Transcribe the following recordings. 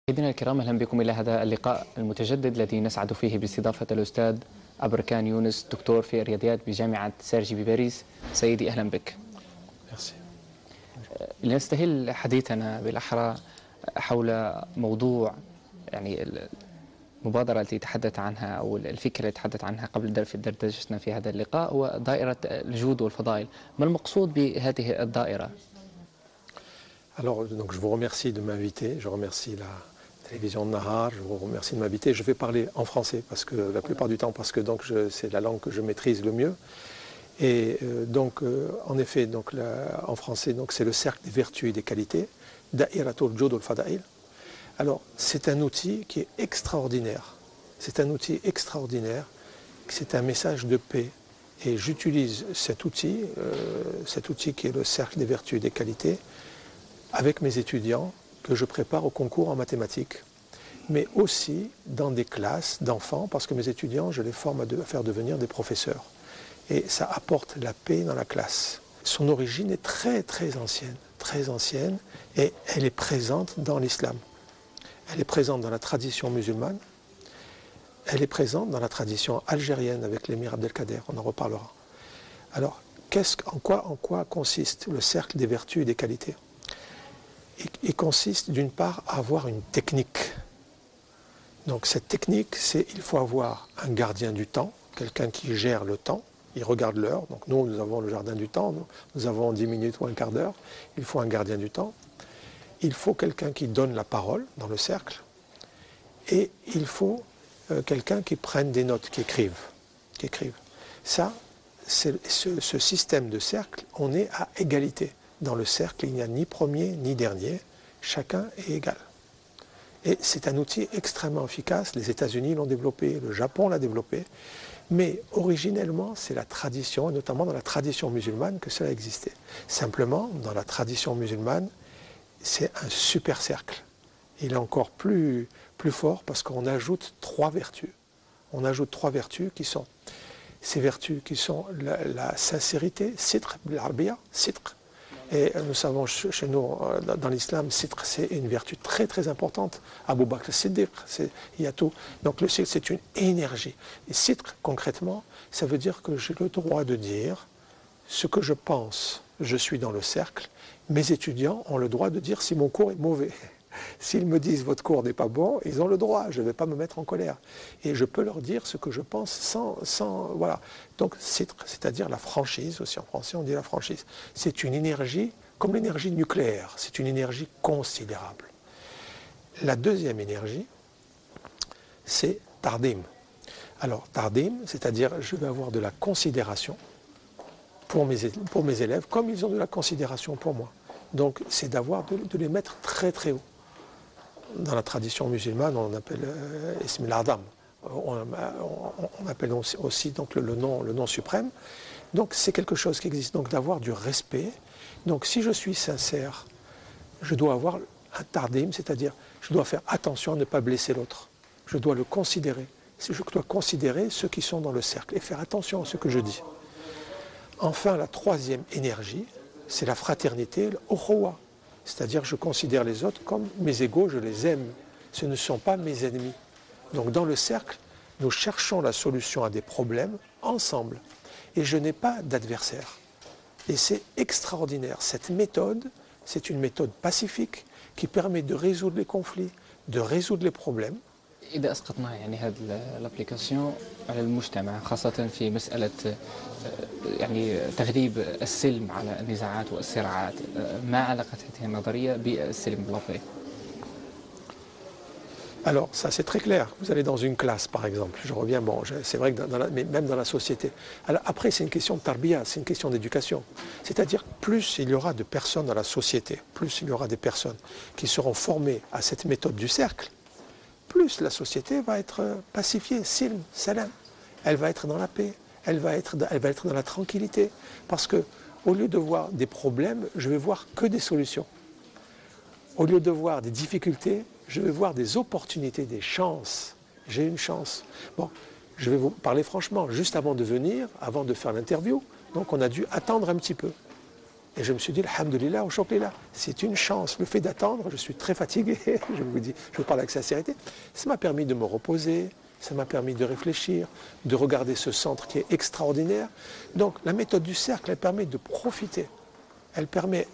مشاهدينا الكرام، اهلا بكم الى هذا اللقاء المتجدد الذي نسعد فيه باستضافه الاستاذ أبركان يونس، دكتور في الرياضيات بجامعه سيرجي بباريس. سيدي اهلا بك. لنستهل حديثنا بالاحرى حول موضوع يعني المبادره التي تحدث عنها او الفكره التي تحدث عنها قبل في دردشتنا في هذا اللقاء، هو دائره الجود والفضائل. ما المقصود بهذه الدائره؟ Alors, donc, je vous remercie de m'inviter, je remercie la télévision de Nahar, je vous remercie de m'inviter. Je vais parler en français, parce que la plupart du temps, parce que c'est la langue que je maîtrise le mieux. Et en effet, en français, c'est le cercle des vertus et des qualités, Da'iratul Jud al-Fada'il. Alors, c'est un outil qui est extraordinaire. C'est un outil extraordinaire, c'est un message de paix. Et j'utilise cet outil qui est le cercle des vertus et des qualités, avec mes étudiants que je prépare au concours en mathématiques, mais aussi dans des classes d'enfants, parce que mes étudiants, je les forme à faire devenir des professeurs. Et ça apporte la paix dans la classe. Son origine est très ancienne, et elle est présente dans l'islam. Elle est présente dans la tradition musulmane, elle est présente dans la tradition algérienne avec l'émir Abdelkader, on en reparlera. Alors, en quoi consiste le cercle des vertus et des qualités ? Il consiste d'une part à avoir une technique. Donc cette technique, il faut avoir un gardien du temps, quelqu'un qui gère le temps, il regarde l'heure. Donc nous avons le jardin du temps, nous avons 10 minutes ou un quart d'heure, il faut un gardien du temps. Il faut quelqu'un qui donne la parole dans le cercle, et il faut quelqu'un qui prenne des notes, qui écrive. Ça, ce système de cercle, on est à égalité. Dans le cercle, il n'y a ni premier ni dernier, chacun est égal. Et c'est un outil extrêmement efficace, les États-Unis l'ont développé, le Japon l'a développé, mais originellement c'est la tradition, et notamment dans la tradition musulmane, que cela existait. Simplement, dans la tradition musulmane, c'est un super cercle. Il est encore plus fort parce qu'on ajoute 3 vertus. On ajoute 3 vertus qui sont, ces vertus qui sont la sincérité, sitr, l'arabia, sitr. Et nous savons chez nous, dans l'islam, sitr, c'est une vertu très importante. Abu Bakr Siddiq, il y a tout. Donc le sitr, c'est une énergie. Et sitr, concrètement, ça veut dire que j'ai le droit de dire ce que je pense. Je suis dans le cercle. Mes étudiants ont le droit de dire si mon cours est mauvais. S'ils me disent votre cours n'est pas bon, ils ont le droit, je ne vais pas me mettre en colère. Et je peux leur dire ce que je pense sans voilà. Donc sitr, c'est-à-dire la franchise, aussi en français on dit la franchise. C'est une énergie, comme l'énergie nucléaire, c'est une énergie considérable. La deuxième énergie, c'est tardim. Alors tardim, c'est-à-dire je vais avoir de la considération pour mes élèves, comme ils ont de la considération pour moi. Donc c'est de les mettre très haut. Dans la tradition musulmane, on appelle Ism al-Adam. On appelle aussi donc, le nom suprême. Donc c'est quelque chose qui existe, donc d'avoir du respect. Donc si je suis sincère, je dois avoir un tardim, c'est-à-dire je dois faire attention à ne pas blesser l'autre. Je dois le considérer. Je dois considérer ceux qui sont dans le cercle et faire attention à ce que je dis. Enfin, la troisième énergie, c'est la fraternité, l'ukhuwa. C'est-à-dire je considère les autres comme mes égaux, je les aime. Ce ne sont pas mes ennemis. Donc dans le cercle, nous cherchons la solution à des problèmes ensemble. Et je n'ai pas d'adversaire. Et c'est extraordinaire. Cette méthode, c'est une méthode pacifique qui permet de résoudre les conflits, de résoudre les problèmes. إذا أسقطنا يعني هذه الابليكاسيون على المجتمع، خاصة في مسألة يعني تغليب السلم على النزاعات والصراعات، ما علاقة هذه النظرية بالسلم اللفظي؟ Alors, ça c'est très clair. Vous allez dans une classe, par exemple. Je reviens, c'est vrai que mais même dans la société. Alors, après, c'est une question de tarbiya, c'est une question d'éducation. C'est-à-dire, plus il y aura de personnes dans la société, plus il y aura des personnes qui seront formées à cette méthode du cercle, plus la société va être pacifiée, silm, salam. Elle va être dans la paix, elle va être dans la tranquillité. Parce que, au lieu de voir des problèmes, je vais voir que des solutions. Au lieu de voir des difficultés, je vais voir des opportunités, des chances. J'ai une chance. Bon, je vais vous parler franchement. Juste avant de venir, avant de faire l'interview, donc on a dû attendre un petit peu. Et je me suis dit, alhamdoulilah, au shukrillah, c'est une chance. Le fait d'attendre, je suis très fatigué, je vous dis, je vous parle avec sincérité, ça m'a permis de me reposer, ça m'a permis de réfléchir, de regarder ce centre qui est extraordinaire. Donc la méthode du cercle, elle permet de profiter. Elle permet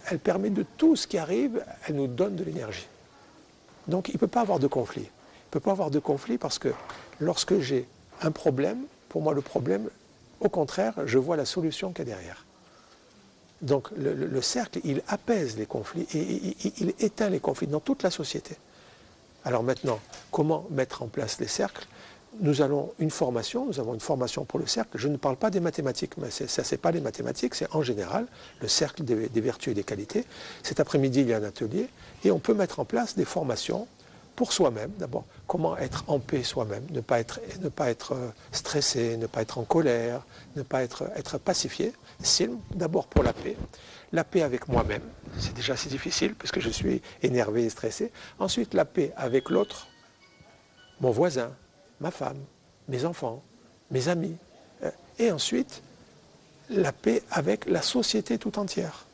de tout ce qui arrive, elle nous donne de l'énergie. Donc il ne peut pas avoir de conflit. Il ne peut pas avoir de conflit parce que lorsque j'ai un problème, pour moi le problème, au contraire, je vois la solution qu'il y a derrière. Donc le cercle, il apaise les conflits et il éteint les conflits dans toute la société. Alors maintenant, comment mettre en place les cercles? Nous avons une formation pour le cercle. Je ne parle pas des mathématiques, mais ça c'est pas les mathématiques, c'est en général le cercle des vertus et des qualités. Cet après-midi, il y a un atelier et on peut mettre en place des formations pour soi-même. D'abord, comment être en paix soi-même, ne pas être stressé, ne pas être en colère, ne pas être pacifié. Silm, d'abord pour la paix avec moi-même, c'est déjà assez difficile parce que je suis énervé et stressé. Ensuite, la paix avec l'autre, mon voisin, ma femme, mes enfants, mes amis. Et ensuite, la paix avec la société tout entière.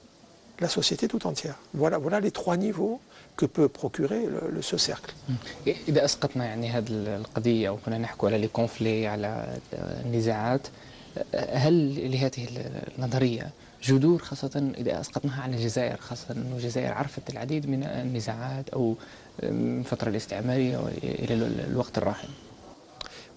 La société tout entière. Voilà les trois niveaux que peut procurer ce cercle. إذا أسقطنا يعني هذه القضية أو كنا نحكي على الكونفلي على النزاعات، هل لهذه النظرية جذور خاصة إذا أسقطناها على الجزائر، خاصة أن الجزائر عرفت العديد من النزاعات أو من الفترة الاستعمارية إلى الوقت الراهن؟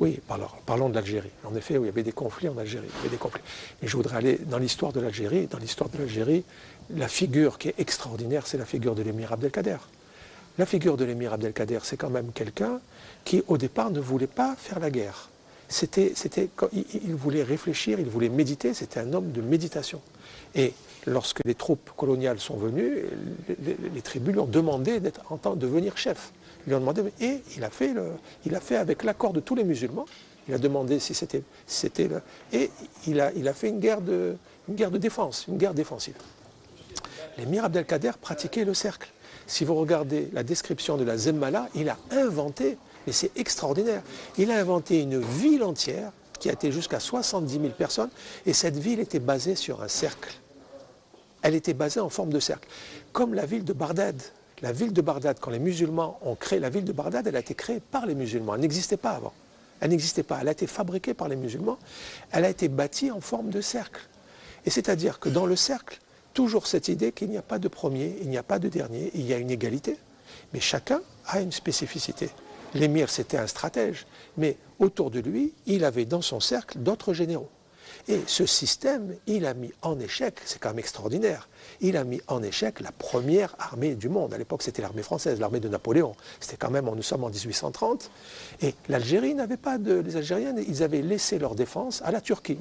Oui, parlons de l'Algérie. En effet, il y avait des conflits en Algérie. Il y avait des conflits. Mais je voudrais aller dans l'histoire de l'Algérie. Dans l'histoire de l'Algérie, la figure qui est extraordinaire, c'est la figure de l'émir Abdelkader. La figure de l'émir Abdelkader, c'est quand même quelqu'un qui, au départ, ne voulait pas faire la guerre. Il voulait réfléchir, il voulait méditer. C'était un homme de méditation. Et lorsque les troupes coloniales sont venues, les tribus lui ont demandé de devenir chef. Ils lui ont demandé, et il a fait avec l'accord de tous les musulmans. Il a demandé si c'était et il a fait une guerre de défense, une guerre défensive. L'émir Abdelkader pratiquait le cercle. Si vous regardez la description de la Zemmala, il a inventé, et c'est extraordinaire, il a inventé une ville entière qui a été jusqu'à 70 000 personnes, et cette ville était basée sur un cercle. Elle était basée en forme de cercle, comme la ville de Bagdad. La ville de Bagdad, quand les musulmans ont créé la ville de Bagdad, elle a été créée par les musulmans. Elle n'existait pas avant. Elle n'existait pas. Elle a été fabriquée par les musulmans. Elle a été bâtie en forme de cercle. Et c'est-à-dire que dans le cercle, toujours cette idée qu'il n'y a pas de premier, il n'y a pas de dernier, il y a une égalité. Mais chacun a une spécificité. L'émir, c'était un stratège. Mais autour de lui, il avait dans son cercle d'autres généraux. Et ce système, il a mis en échec, c'est quand même extraordinaire, il a mis en échec la première armée du monde. À l'époque, c'était l'armée française, l'armée de Napoléon. C'était quand même, nous sommes en 1830. Et l'Algérie n'avait pas les Algériens, ils avaient laissé leur défense à la Turquie.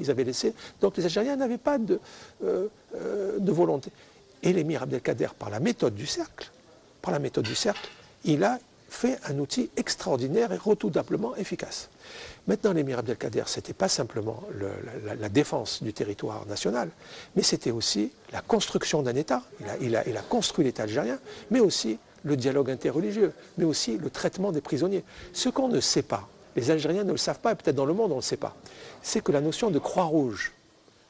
Donc les Algériens n'avaient pas de volonté. Et l'émir Abdelkader, par la méthode du cercle, il a fait un outil extraordinaire et redoutablement efficace. Maintenant, l'émir Abdelkader, ce n'était pas simplement la défense du territoire national, mais c'était aussi la construction d'un État. Il a construit l'État algérien, mais aussi le dialogue interreligieux, mais aussi le traitement des prisonniers. Ce qu'on ne sait pas, les Algériens ne le savent pas, et peut-être dans le monde on ne le sait pas, c'est que la notion de Croix-Rouge,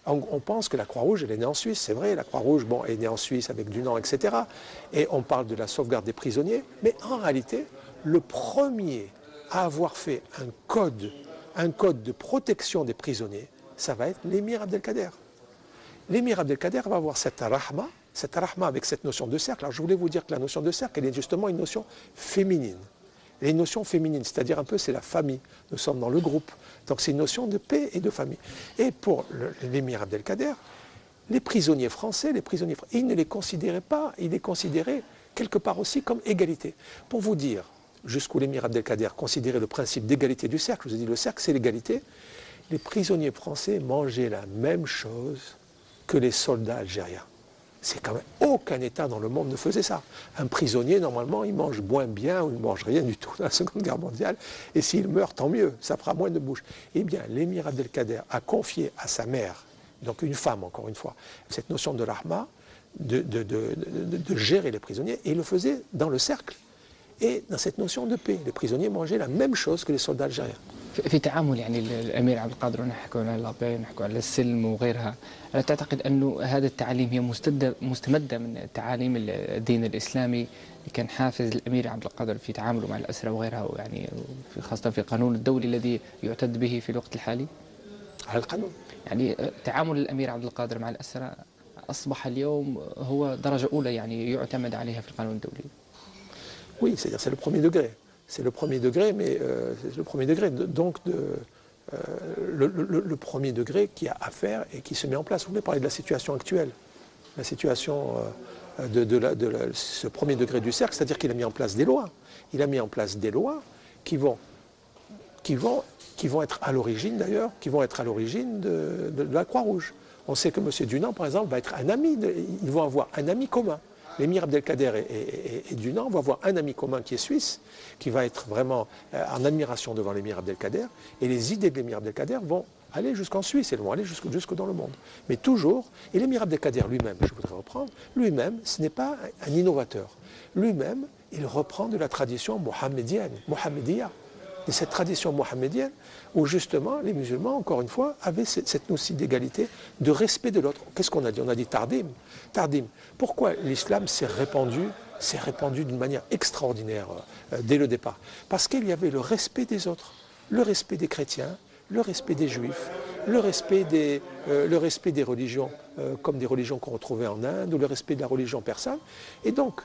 on pense que la Croix-Rouge, elle est née en Suisse, c'est vrai, la Croix-Rouge est née en Suisse avec Dunant, etc. Et on parle de la sauvegarde des prisonniers, mais en réalité, le premier à avoir fait un code de protection des prisonniers, ça va être l'émir Abdelkader. L'émir Abdelkader va avoir cette rahma avec cette notion de cercle. Alors je voulais vous dire que la notion de cercle, elle est justement une notion féminine. Elle est une notion féminine, c'est-à-dire un peu c'est la famille. Nous sommes dans le groupe. Donc c'est une notion de paix et de famille. Et pour l'émir Abdelkader, les prisonniers français, ils ne les considéraient pas, ils les considéraient quelque part aussi comme égalité. Pour vous dire jusqu'où l'émir Abdelkader considérait le principe d'égalité du cercle, je vous ai dit le cercle c'est l'égalité, les prisonniers français mangeaient la même chose que les soldats algériens. C'est quand même, aucun État dans le monde ne faisait ça. Un prisonnier, normalement, il mange moins bien ou il ne mange rien du tout dans la Seconde Guerre mondiale. Et s'il meurt, tant mieux, ça fera moins de bouche. Eh bien, l'émir Abdelkader a confié à sa mère, donc une femme encore une fois, cette notion de rahma, de gérer les prisonniers, et il le faisait dans le cercle. et dans cette notion de paix. Les prisonniers mangeaient la même chose que les soldats algériens. في تعامل يعني الأمير عبد القادر، ونحكوا على لابي ونحكوا على السلم وغيرها، ألا تعتقد أنه هذه التعاليم هي مستمدة من تعاليم الدين الإسلامي اللي كان حافز الأمير عبد القادر في تعامله مع الأسرى وغيرها، ويعني خاصة في القانون الدولي الذي يعتد به في الوقت الحالي؟ على القانون. يعني تعامل الأمير عبد القادر مع الأسرى أصبح اليوم هو درجة أولى يعني يعتمد عليها في القانون الدولي. Oui, c'est-à-dire c'est le premier degré. C'est le premier degré, mais c'est le premier degré. Donc, le premier degré qui a à faire et qui se met en place. Vous voulez parler de la situation actuelle, la situation ce premier degré du cercle, c'est-à-dire qu'il a mis en place des lois. Il a mis en place des lois qui vont être à l'origine d'ailleurs, qui vont être à l'origine de la Croix-Rouge. On sait que M. Dunant, par exemple, va être un ami, ils vont avoir un ami commun. L'émir Abdelkader et Dunant vont avoir un ami commun qui est suisse, qui va être vraiment en admiration devant l'émir Abdelkader, et les idées de l'émir Abdelkader vont aller jusqu'en Suisse, elles vont aller jusque dans le monde. Mais toujours, et l'émir Abdelkader lui-même, je voudrais reprendre, lui-même, ce n'est pas un innovateur. Lui-même, il reprend de la tradition mohammediya, de cette tradition mohammedienne, où justement les musulmans, encore une fois, avaient cette notion d'égalité, de respect de l'autre. Qu'est-ce qu'on a dit? On a dit tardim. Tardim. Pourquoi l'islam s'est répandu d'une manière extraordinaire dès le départ? Parce qu'il y avait le respect des autres, le respect des chrétiens, le respect des juifs, le respect des religions, comme des religions qu'on retrouvait en Inde, ou le respect de la religion persane. Et donc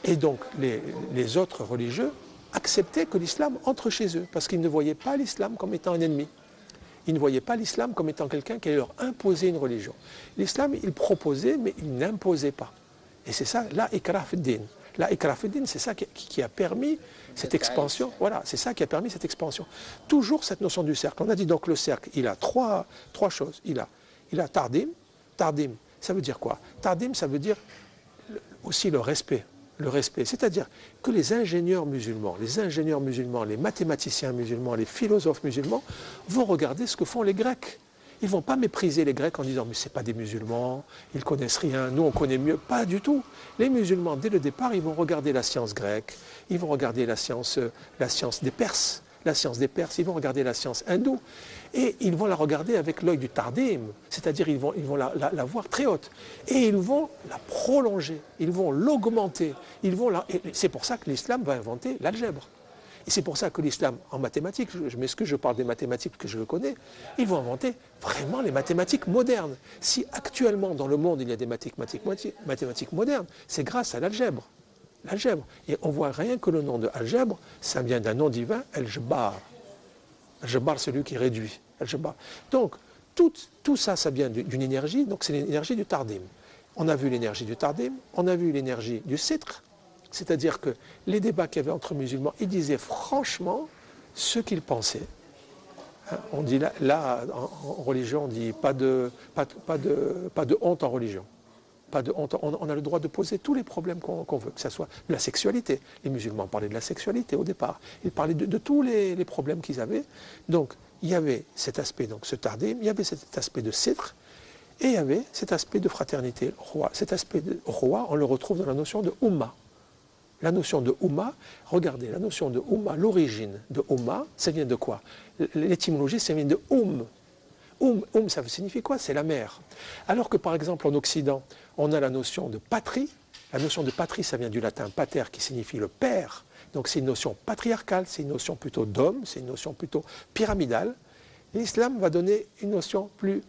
les autres religieux acceptaient que l'islam entre chez eux, parce qu'ils ne voyaient pas l'islam comme étant un ennemi. Ils ne voyaient pas l'islam comme étant quelqu'un qui allait leur imposer une religion. L'islam, il proposait, mais il n'imposait pas. Et c'est ça, la ikrah fid-din. La ikrah fid-din, c'est ça qui a permis cette expansion. Voilà, c'est ça qui a permis cette expansion. Toujours cette notion du cercle. On a dit donc le cercle, il a trois choses. Il a tardim. Tardim, ça veut dire quoi? Tardim, ça veut dire aussi le respect. Le respect, c'est-à-dire que les ingénieurs musulmans, les mathématiciens musulmans, les philosophes musulmans vont regarder ce que font les Grecs. Ils ne vont pas mépriser les Grecs en disant « mais ce n'est pas des musulmans, ils ne connaissent rien, nous on connaît mieux ». Pas du tout. Les musulmans, dès le départ, ils vont regarder la science grecque, ils vont regarder la science des Perses, ils vont regarder la science hindoue. Et ils vont la regarder avec l'œil du tardim, c'est-à-dire ils vont la voir très haute. Et ils vont la prolonger, ils vont l'augmenter. C'est pour ça que l'islam va inventer l'algèbre. Et c'est pour ça que l'islam, en mathématiques, je m'excuse, je parle des mathématiques parce que je le connais, ils vont inventer vraiment les mathématiques modernes. Si actuellement dans le monde il y a des mathématiques modernes, c'est grâce à l'algèbre. L'algèbre. Et on voit rien que le nom de algèbre, ça vient d'un nom divin, El-Jabbar. El-Jabbar, celui qui réduit. El-Jabbar. Donc, tout ça, ça vient d'une énergie, donc c'est l'énergie du tardim. On a vu l'énergie du tardim, on a vu l'énergie du sitr, c'est-à-dire que les débats qu'il y avait entre musulmans, ils disaient franchement ce qu'ils pensaient. On dit là en religion, on dit pas de honte en religion. Pas de honte. On a le droit de poser tous les problèmes qu'on veut, que ce soit de la sexualité. Les musulmans parlaient de la sexualité au départ. Ils parlaient de tous les problèmes qu'ils avaient. Donc, il y avait cet aspect, donc ce tardim, il y avait cet aspect de sitr, et il y avait cet aspect de fraternité, roi. Cet aspect de roi, on le retrouve dans la notion de Ummah. La notion de Ummah, regardez, la notion de Ummah, l'origine de Ummah, ça vient de quoi? L'étymologie, ça vient de ça signifie quoi? C'est la mère. Alors que par exemple en Occident, on a la notion de patrie. La notion de patrie, ça vient du latin pater qui signifie le père. Donc c'est une notion patriarcale, c'est une notion plutôt d'homme, c'est une notion plutôt pyramidale. L'islam va donner une notion plus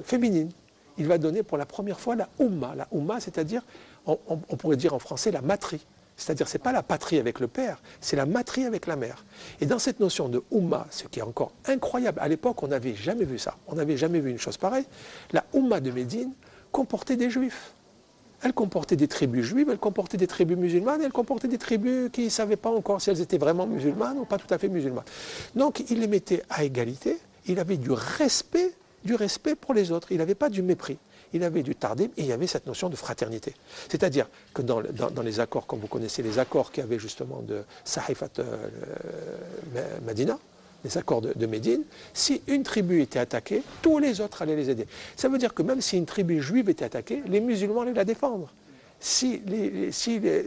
féminine. Il va donner pour la première fois la Ummah. La Ummah, c'est-à-dire, on pourrait dire en français la matrie. C'est-à-dire, ce n'est pas la patrie avec le père, c'est la matrie avec la mère. Et dans cette notion de Ummah, ce qui est encore incroyable, à l'époque, on n'avait jamais vu ça. On n'avait jamais vu une chose pareille. La Ummah de Médine comportait des juifs. Elle comportait des tribus juives, elle comportait des tribus musulmanes, elle comportait des tribus qui ne savaient pas encore si elles étaient vraiment musulmanes ou pas tout à fait musulmanes. Donc, il les mettait à égalité, il avait du respect pour les autres, il n'avait pas du mépris. Il avait du tardim et il y avait cette notion de fraternité. C'est-à-dire que dans les accords, comme vous connaissez, les accords qu'il y avait justement de Sahifat Medina, les accords de Médine, si une tribu était attaquée, tous les autres allaient les aider. Ça veut dire que même si une tribu juive était attaquée, les musulmans allaient la défendre.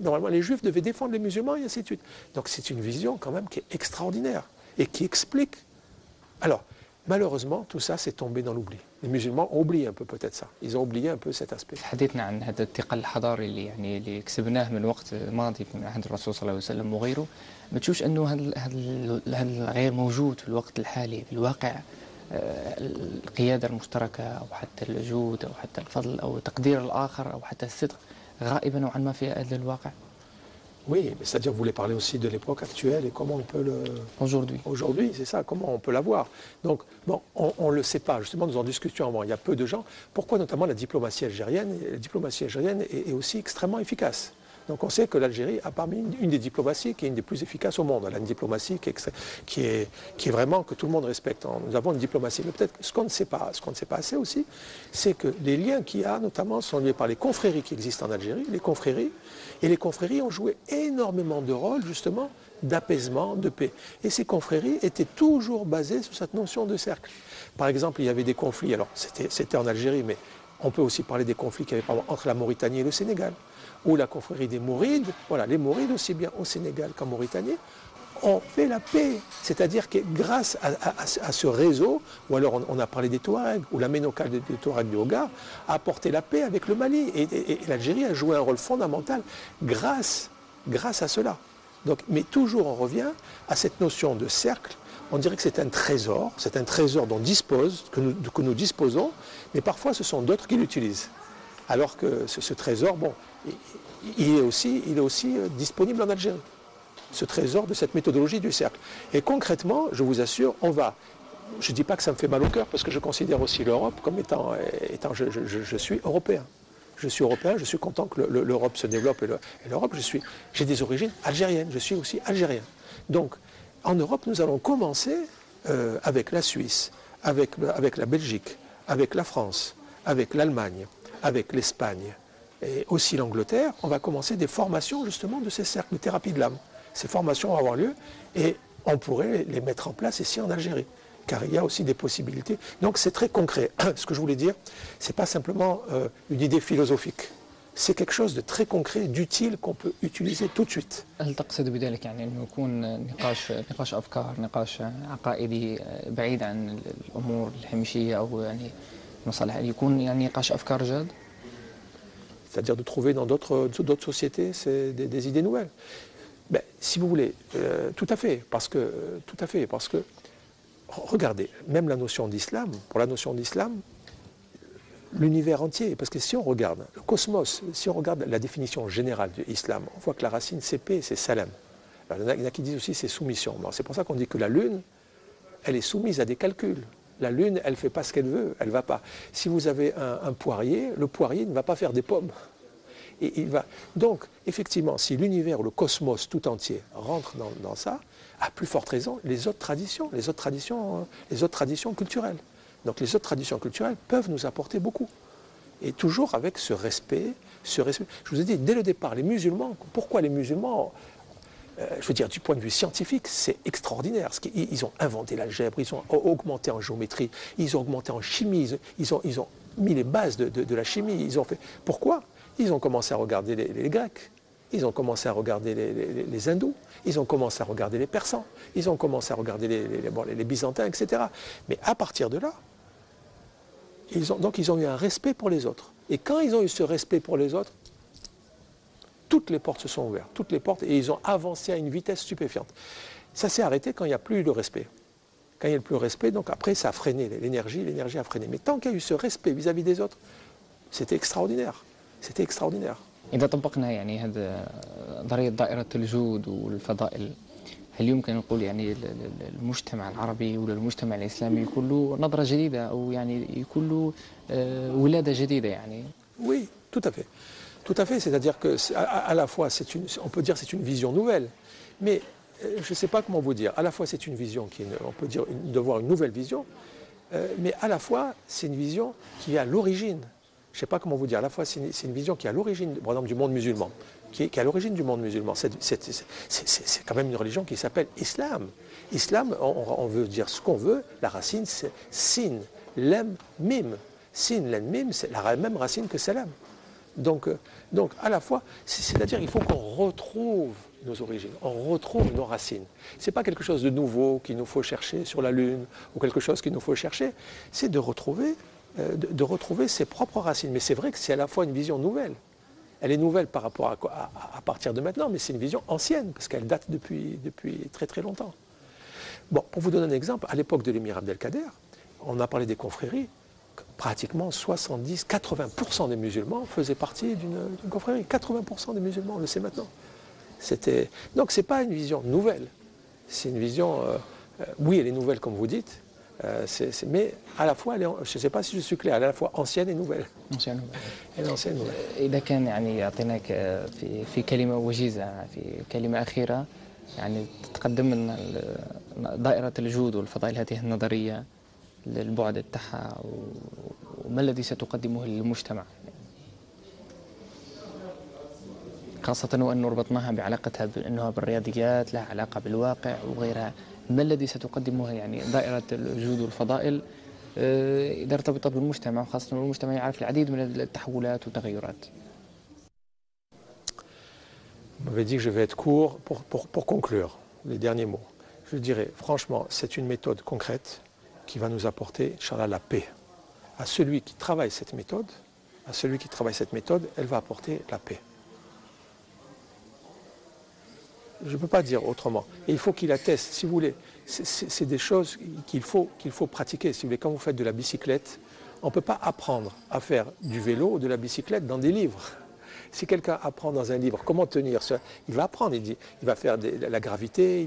Normalement les juifs devaient défendre les musulmans et ainsi de suite. Donc c'est une vision quand même qui est extraordinaire et qui explique. Alors, malheureusement, tout ça s'est tombé dans l'oubli. Les musulmans ont oublié un peu peut-être ça. Ils ont oublié un peu cet aspect. حديثنا عن هذا الثقل الحضاري اللي كسبناه من وقت ماضي من عهد الرسول صلى الله عليه وسلم وغيره، ما تشوفش انه هذا غير موجود في الوقت الحالي في الواقع؟ القيادة المشتركة أو حتى الجود أو حتى الفضل أو تقدير الآخر أو حتى الصدق غائبة نوعا ما في هذا الواقع. Oui, mais c'est-à-dire vous voulez parler aussi de l'époque actuelle et comment on peut le... Aujourd'hui, c'est ça, comment on peut l'avoir. Donc, bon, on ne le sait pas, justement, nous en discutions avant, il y a peu de gens. Pourquoi notamment la diplomatie algérienne est aussi extrêmement efficace. Donc on sait que l'Algérie a parmi une des diplomaties qui est une des plus efficaces au monde. Elle a une diplomatie qui est vraiment que tout le monde respecte. Nous avons une diplomatie. Mais peut-être ce qu'on ne sait pas assez aussi, c'est que les liens qu'il y a notamment sont liés par les confréries qui existent en Algérie, les confréries. Et les confréries ont joué énormément de rôle justement d'apaisement, de paix. Et ces confréries étaient toujours basées sur cette notion de cercle. Par exemple, il y avait des conflits, alors c'était en Algérie, mais on peut aussi parler des conflits qu'il y avait par exemple, entre la Mauritanie et le Sénégal, ou la confrérie des Mourides, voilà, les Mourides aussi bien au Sénégal qu'en Mauritanie, ont fait la paix. C'est-à-dire que grâce à ce réseau, ou alors on a parlé des Touaregs, ou la ménocale des Touaregs du Hogar, a apporté la paix avec le Mali. Et l'Algérie a joué un rôle fondamental grâce à cela. Donc, mais toujours on revient à cette notion de cercle. On dirait que c'est un trésor dont que nous disposons, mais parfois ce sont d'autres qui l'utilisent. Alors que ce trésor, bon, il est aussi disponible en Algérie. Ce trésor de cette méthodologie du cercle. Et concrètement, je vous assure, je ne dis pas que ça me fait mal au cœur, parce que je considère aussi l'Europe comme étant je suis européen. Je suis européen, je suis content que l'Europe se développe. Et l'Europe, j'ai des origines algériennes, je suis aussi algérien. Donc, en Europe, nous allons commencer avec la Suisse, avec la Belgique, avec la France, avec l'Allemagne, avec l'Espagne et aussi l'Angleterre. On va commencer des formations justement de ces cercles de thérapie de l'âme. Ces formations vont avoir lieu et on pourrait les mettre en place ici en Algérie, car il y a aussi des possibilités. Donc c'est très concret. Ce que je voulais dire, ce n'est pas simplement une idée philosophique. C'est quelque chose de très concret, d'utile, qu'on peut utiliser tout de suite. هل تقصد بذلك يعني أنه يكون نقاش أفكار، نقاش عقائدي بعيد عن الأمور الهامشية أو يعني مصالح، يكون يعني نقاش أفكار جاد؟ C'est-à-dire de trouver dans d'autres sociétés des idées nouvelles. Ben, si vous voulez, tout à fait, parce que, regardez, même la notion d'islam, pour la notion d'islam, l'univers entier, parce que si on regarde le cosmos, si on regarde la définition générale de l'islam, on voit que la racine c'est paix, c'est salam. Alors, il y en a qui disent aussi c'est soumission. C'est pour ça qu'on dit que la lune, elle est soumise à des calculs. La lune, elle ne fait pas ce qu'elle veut, elle ne va pas. Si vous avez un poirier, le poirier ne va pas faire des pommes. Et il va... Donc, effectivement, si l'univers ou le cosmos tout entier rentre dans ça, à plus forte raison, les autres traditions culturelles. Donc les autres traditions culturelles peuvent nous apporter beaucoup. Et toujours avec ce respect. Je vous ai dit, dès le départ, les musulmans, pourquoi les musulmans je veux dire, du point de vue scientifique, c'est extraordinaire. Ils ont inventé l'algèbre, ils ont augmenté en géométrie, ils ont augmenté en chimie, ils ont mis les bases de la chimie. Ils ont fait... Pourquoi ? Ils ont commencé à regarder les Grecs, ils ont commencé à regarder les Hindous, ils ont commencé à regarder les Persans, ils ont commencé à regarder les Byzantins, etc. Mais à partir de là, ils ont eu un respect pour les autres. Et quand ils ont eu ce respect pour les autres, toutes les portes se sont ouvertes, toutes les portes, et ils ont avancé à une vitesse stupéfiante. Ça s'est arrêté quand il n'y a plus de respect. Quand il n'y a plus de respect, donc après ça a freiné, l'énergie a freiné. Mais tant qu'il y a eu ce respect vis-à-vis des autres, c'était extraordinaire. C'était extraordinaire. إذا طبقنا يعني هذا نظرية دائرة الجود والفضائل، هل يمكن نقول يعني المجتمع العربي ولا المجتمع الإسلامي يكون له نظرة جديدة أو يعني يكون له ولادة جديدة يعني؟ Oui, tout à fait. Tout à fait, c'est-à-dire que à la fois on peut dire c'est une vision nouvelle, mais je ne sais pas comment vous dire. À la fois c'est une vision on peut dire de voir une nouvelle vision, mais à la fois c'est une vision qui est à l'origine. Je ne sais pas comment vous dire. À la fois c'est une vision qui est à l'origine, par exemple, du monde musulman, qui est à l'origine du monde musulman. C'est quand même une religion qui s'appelle Islam. Islam, on veut dire ce qu'on veut. La racine c'est sin, lem, mim. Sin, lem, mim, c'est la même racine que salam. Donc à la fois, c'est-à-dire il faut qu'on retrouve nos origines, on retrouve nos racines. Ce n'est pas quelque chose de nouveau qu'il nous faut chercher sur la Lune ou quelque chose qu'il nous faut chercher, c'est de retrouver ses propres racines. Mais c'est vrai que c'est à la fois une vision nouvelle. Elle est nouvelle par rapport à partir de maintenant, mais c'est une vision ancienne, parce qu'elle date depuis très très longtemps. Bon, pour vous donner un exemple, à l'époque de l'émir Abdelkader, on a parlé des confréries, pratiquement 70-80% des musulmans faisaient partie d'une confrérie. 80% des musulmans, on le sait maintenant. Donc ce n'est pas une vision nouvelle, c'est une vision, oui elle est nouvelle comme vous dites, mais à la fois, je ne sais pas si je suis clair, elle est à la fois ancienne et nouvelle. Elle est ancienne et nouvelle. إذا كان يعني يعطيناك في كلمة وجيزة، في كلمة أخيرة يعني تقدم لنا دائرة الوجود والفضائل هذه النظرية، البعد تاعها وما الذي ستقدمه للمجتمع، خاصة وأن ربطناها بعلاقتها بأنها بالرياضيات، لها علاقة بالواقع وغيرها. ما الذي ستقدمه يعني دائرة الوجود والفضائل إذا ارتبط بالمجتمع، وخاصة والمجتمع يعرف العديد من التحولات والتغيرات؟ Vous m'avez dit que je vais être court pour conclure les derniers mots. Je dirais franchement, c'est une méthode concrète qui va nous apporter, Inch'Allah, la paix. À celui qui travaille cette méthode, elle va apporter la paix. Je ne peux pas dire autrement. Et il faut qu'il atteste, si vous voulez, c'est des choses qu'il faut pratiquer. Si vous voulez, quand vous faites de la bicyclette, on ne peut pas apprendre à faire du vélo ou de la bicyclette dans des livres. Si quelqu'un apprend dans un livre comment tenir ça, il va apprendre, il va faire la gravité,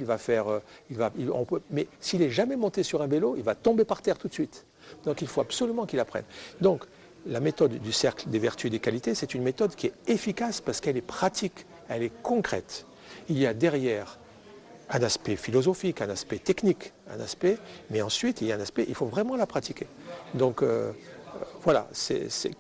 mais s'il n'est jamais monté sur un vélo, il va tomber par terre tout de suite. Donc il faut absolument qu'il apprenne. Donc la méthode du cercle des vertus et des qualités, c'est une méthode qui est efficace parce qu'elle est pratique, elle est concrète. Il y a derrière un aspect philosophique, un aspect technique, mais ensuite il y a un aspect, il faut vraiment la pratiquer. Donc voilà,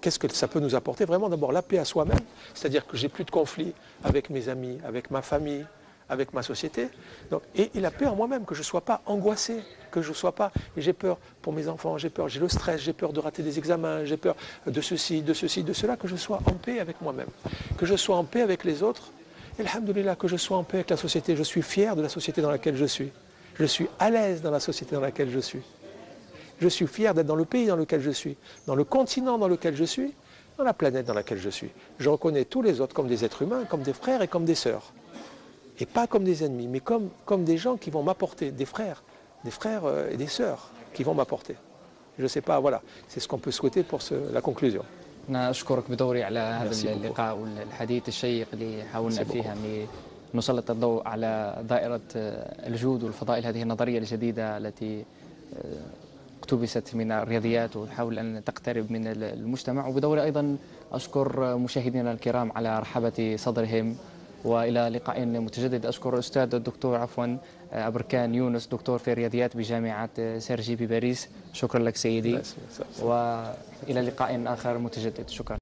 qu'est-ce que ça peut nous apporter? Vraiment d'abord la paix à soi-même, c'est-à-dire que j'ai plus de conflits avec mes amis, avec ma famille, avec ma société. Donc, et la paix en moi-même, que je ne sois pas angoissé, que je ne sois pas, j'ai peur pour mes enfants, j'ai le stress, j'ai peur de rater des examens, j'ai peur de ceci, de cela, que je sois en paix avec moi-même, que je sois en paix avec les autres. Et alhamdoulilah, que je sois en paix avec la société. Je suis fier de la société dans laquelle je suis. Je suis à l'aise dans la société dans laquelle je suis. Je suis fier d'être dans le pays dans lequel je suis, dans le continent dans lequel je suis, dans la planète dans laquelle je suis. Je reconnais tous les autres comme des êtres humains, comme des frères et comme des sœurs. Et pas comme des ennemis, mais comme des gens qui vont m'apporter, des frères et des sœurs qui vont m'apporter. Je ne sais pas, voilà, c'est ce qu'on peut souhaiter pour la conclusion. أنا أشكرك بدوري على هذا اللقاء والحديث الشيق اللي حاولنا فيه يعني نسلط الضوء على دائرة الجود والفضائل، هذه النظرية الجديدة التي اقتبست من الرياضيات وتحاول أن تقترب من المجتمع. وبدوري أيضا أشكر مشاهدينا الكرام على رحابة صدرهم، وإلى لقاء متجدد. أشكر الأستاذ الدكتور أبركان يونس، دكتور في الرياضيات بجامعة سيرجي بباريس. شكرا لك سيدي، وإلى لقاء آخر متجدد. شكرا.